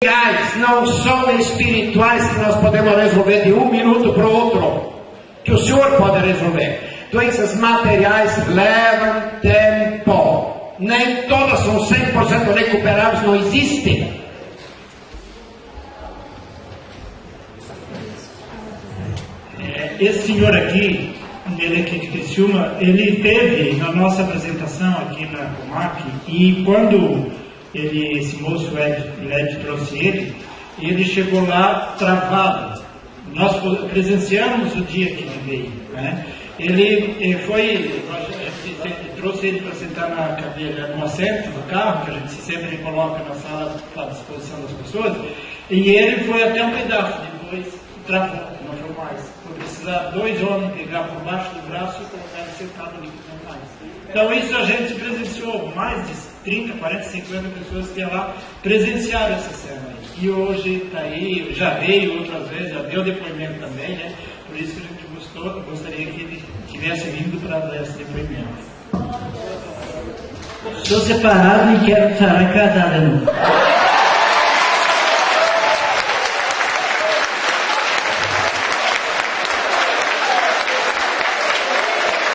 Não são espirituais que nós podemos resolver de um minuto para o outro, que o Senhor pode resolver. Doenças materiais levam tempo, nem todas são 100% recuperáveis, não existem. Esse senhor aqui, ele aqui de Criciúma, ele teve na nossa apresentação aqui na Comac, e quando esse moço Ed trouxe ele chegou lá travado. Nós presenciamos o dia que ele veio, né? Ele trouxe ele para sentar na cadeira, no assento do carro, que a gente sempre coloca na sala à disposição das pessoas, e ele foi até um pedaço, depois travou, não foi mais. Foi precisar 2 homens pegar por baixo do braço e colocar ele sentado ali, não mais. Então isso a gente presenciou, mais de 30, 40, 50 pessoas que lá presenciaram essa cena aí. E hoje está aí, já veio outras vezes, já deu depoimento também, né? Por isso que a gente gostaria que ele tivesse vindo para dar esse depoimento. Sou separado e quero estar casado.